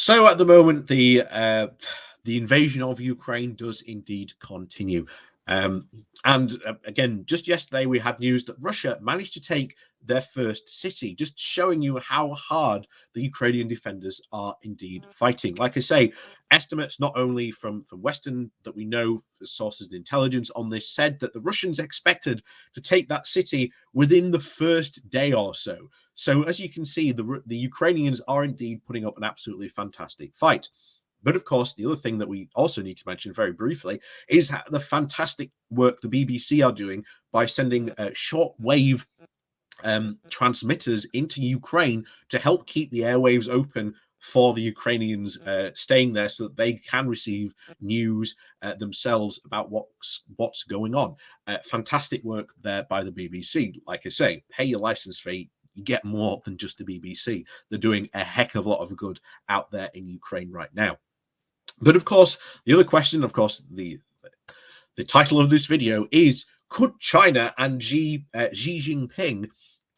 So at the moment, the invasion of Ukraine does indeed continue. And again, just yesterday, we had news that Russia managed to take their first city, just showing you how hard the Ukrainian defenders are indeed fighting. Like I say, estimates not only from Western that we know the sources of intelligence on this said that the Russians expected to take that city within the first day or so. So as you can see, the Ukrainians are indeed putting up an absolutely fantastic fight. But of course, the other thing that we also need to mention very briefly is the fantastic work the BBC are doing by sending shortwave transmitters into Ukraine to help keep the airwaves open for the Ukrainians staying there, so that they can receive news themselves about what's going on. Fantastic work there by the BBC. Like I say, pay your license fee. You get more than just the BBC. They're doing a heck of a lot of good out there in Ukraine right now. But of course, the other question, of course, the title of this video is: could China and Xi Jinping,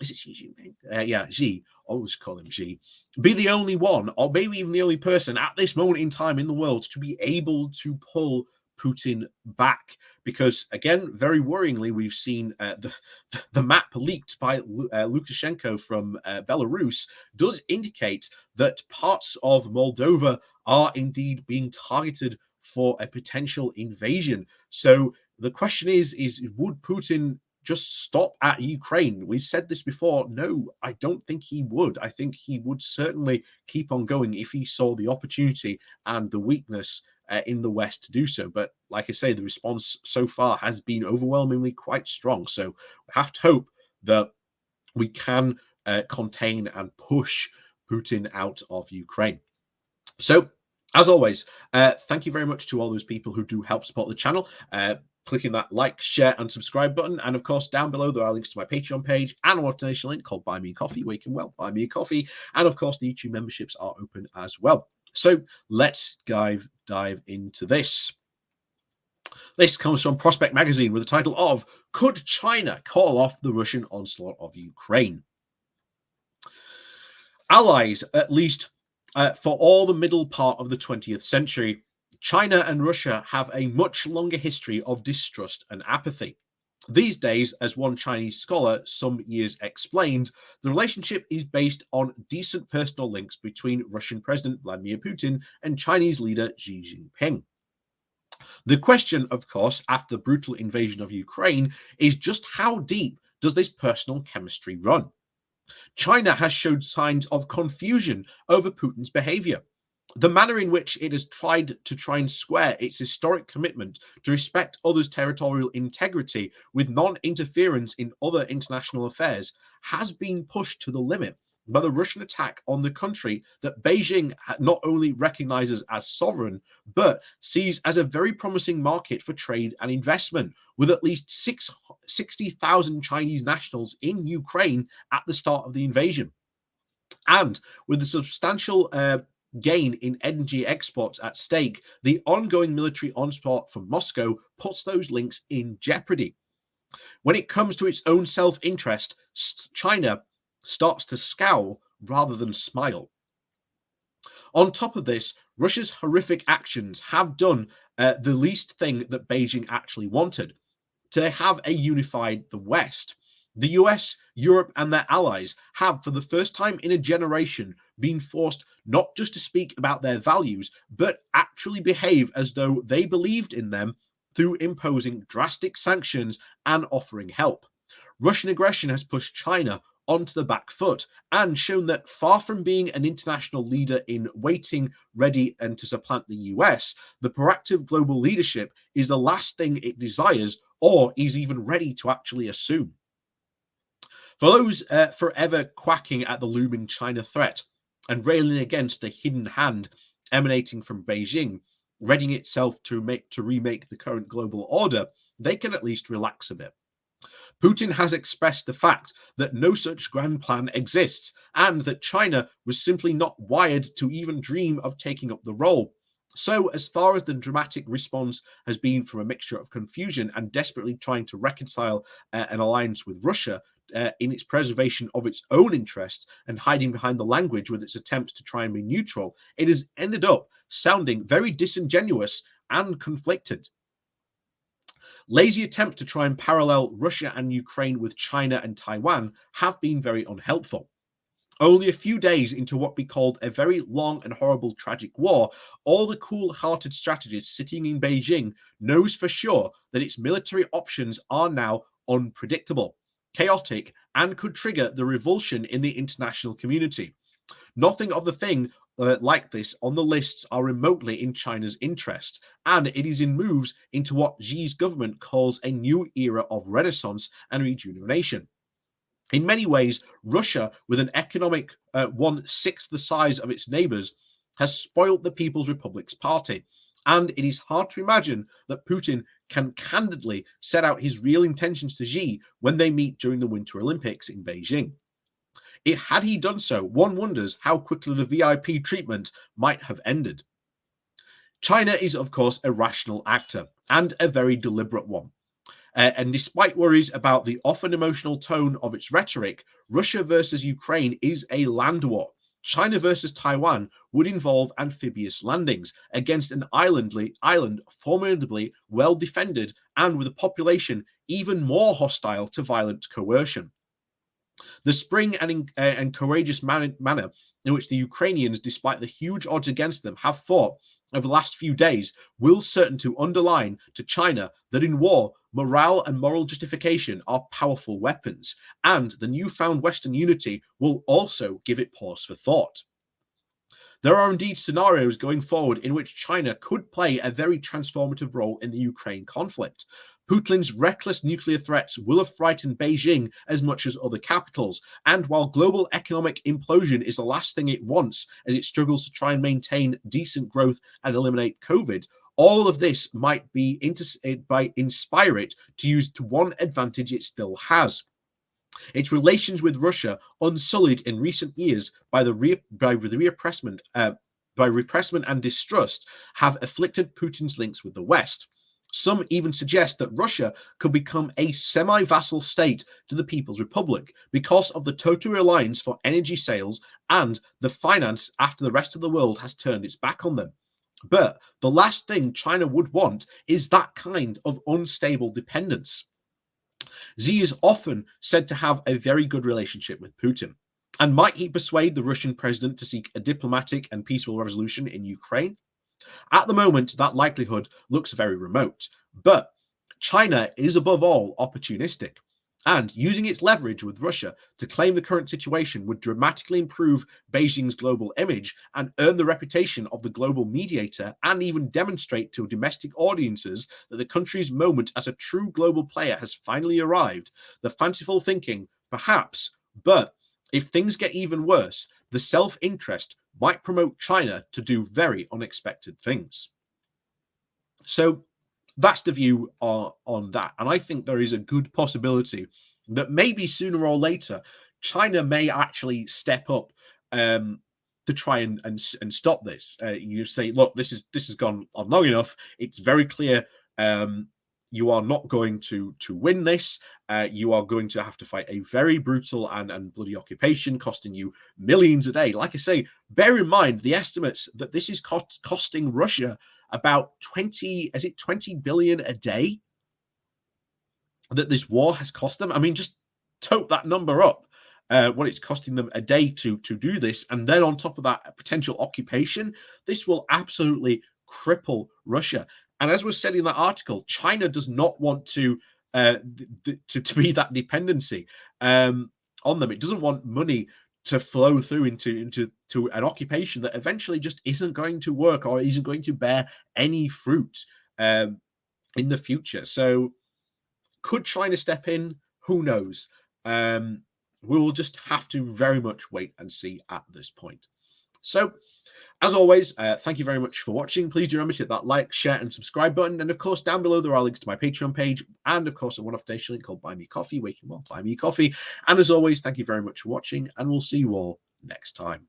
is it Xi Jinping? Yeah, Xi, always call him Xi, be the only one, or maybe even the only person at this moment in time in the world to be able to pull Putin back? Because again, very worryingly, we've seen the map leaked by Lukashenko from Belarus does indicate that parts of Moldova are indeed being targeted for a potential invasion. So the question is would Putin just stop at Ukraine? We've said this before. No, I don't think he would. I think he would certainly keep on going if he saw the opportunity and the weakness in the West to do so. But like I say, the response so far has been overwhelmingly quite strong. So we have to hope that we can contain and push Putin out of Ukraine. So, as always, thank you very much to all those people who do help support the channel. Clicking that like, share, and subscribe button. And of course, down below, there are links to my Patreon page and a motivation link called Buy Me a Coffee, where you can, well, buy me a coffee. And of course, the YouTube memberships are open as well. So let's dive into this. This comes from Prospect Magazine with the title of "Could China Call Off the Russian Onslaught of Ukraine?" Allies, at least for all the middle part of the 20th century, China and Russia have a much longer history of distrust and apathy. These days, as one Chinese scholar some years explained, the relationship is based on decent personal links between Russian President Vladimir Putin and Chinese leader Xi Jinping. The question, of course, after the brutal invasion of Ukraine, is just how deep does this personal chemistry run? China has showed signs of confusion over Putin's behavior. The manner in which it has tried and square its historic commitment to respect others' territorial integrity with non-interference in other international affairs has been pushed to the limit by the Russian attack on the country that Beijing not only recognizes as sovereign, but sees as a very promising market for trade and investment, with at least 60,000 Chinese nationals in Ukraine at the start of the invasion. And with the substantial gain in energy exports at stake, the ongoing military onslaught from Moscow puts those links in jeopardy. When it comes to its own self-interest, China starts to scowl rather than smile. On top of this, Russia's horrific actions have done the least thing that Beijing actually wanted: to have a unified the West. The US, Europe, and their allies have, for the first time in a generation, been forced not just to speak about their values, but actually behave as though they believed in them through imposing drastic sanctions and offering help. Russian aggression has pushed China onto the back foot and shown that, far from being an international leader in waiting, ready, and to supplant the US, the proactive global leadership is the last thing it desires or is even ready to actually assume. For those forever quacking at the looming China threat and railing against the hidden hand emanating from Beijing, readying itself to remake the current global order, they can at least relax a bit. Putin has expressed the fact that no such grand plan exists and that China was simply not wired to even dream of taking up the role. So, as far as the dramatic response has been from a mixture of confusion and desperately trying to reconcile an alliance with Russia, in its preservation of its own interests and hiding behind the language with its attempts to try and be neutral, it has ended up sounding very disingenuous and conflicted. Lazy attempts to try and parallel Russia and Ukraine with China and Taiwan have been very unhelpful. Only a few days into what we called a very long and horrible tragic war, all the cool-hearted strategist sitting in Beijing knows for sure that its military options are now unpredictable, chaotic, and could trigger the revulsion in the international community. Nothing of the thing like this on the lists are remotely in China's interest, and it is in moves into what Xi's government calls a new era of renaissance and rejuvenation. In many ways, Russia, with an economic 1/6 the size of its neighbors, has spoiled the People's Republic's party. And it is hard to imagine that Putin can candidly set out his real intentions to Xi when they meet during the Winter Olympics in Beijing. Had he done so, one wonders how quickly the VIP treatment might have ended. China is, of course, a rational actor and a very deliberate one. And despite worries about the often emotional tone of its rhetoric, Russia versus Ukraine is a land war. China versus Taiwan would involve amphibious landings against an island formidably well defended and with a population even more hostile to violent coercion. The spring and courageous manner in which the Ukrainians, despite the huge odds against them, have fought over the last few days will certain to underline to China that in war, morale and moral justification are powerful weapons, and the newfound Western unity will also give it pause for thought. There are indeed scenarios going forward in which China could play a very transformative role in the Ukraine conflict. Putin's reckless nuclear threats will have frightened Beijing as much as other capitals. And while global economic implosion is the last thing it wants as it struggles to try and maintain decent growth and eliminate COVID, all of this might be inspire it to use to one advantage it still has. Its relations with Russia, unsullied in recent years by repressment and distrust, have afflicted Putin's links with the West. Some even suggest that Russia could become a semi-vassal state to the People's Republic because of the total reliance for energy sales and the finance after the rest of the world has turned its back on them. But the last thing China would want is that kind of unstable dependence. Xi is often said to have a very good relationship with Putin. And might he persuade the Russian president to seek a diplomatic and peaceful resolution in Ukraine? At the moment, that likelihood looks very remote. But China is above all opportunistic. And using its leverage with Russia to claim the current situation would dramatically improve Beijing's global image and earn the reputation of the global mediator, and even demonstrate to domestic audiences that the country's moment as a true global player has finally arrived. The fanciful thinking, perhaps, but if things get even worse, the self-interest might promote China to do very unexpected things. So that's the view on that. And I think there is a good possibility that maybe sooner or later, China may actually step up to try and stop this. You say, look, this has gone on long enough. It's very clear you are not going to win this. You are going to have to fight a very brutal and bloody occupation, costing you millions a day. Like I say, bear in mind the estimates that this is costing Russia about 20 billion a day that this war has cost them. I mean, just tote that number up, what it's costing them a day to do this. And then on top of that potential occupation, this will absolutely cripple Russia. And as was said in that article, China does not want to be that dependency on them. It doesn't want money to flow through into an occupation that eventually just isn't going to work or isn't going to bear any fruit in the future. So could China step in? Who knows? We will just have to very much wait and see at this point. So as always, thank you very much for watching. Please do remember to hit that like, share, and subscribe button. And of course, down below there are links to my Patreon page, and of course, a one-off donation link called Buy Me Coffee, where you can buy me coffee. And as always, thank you very much for watching, and we'll see you all next time.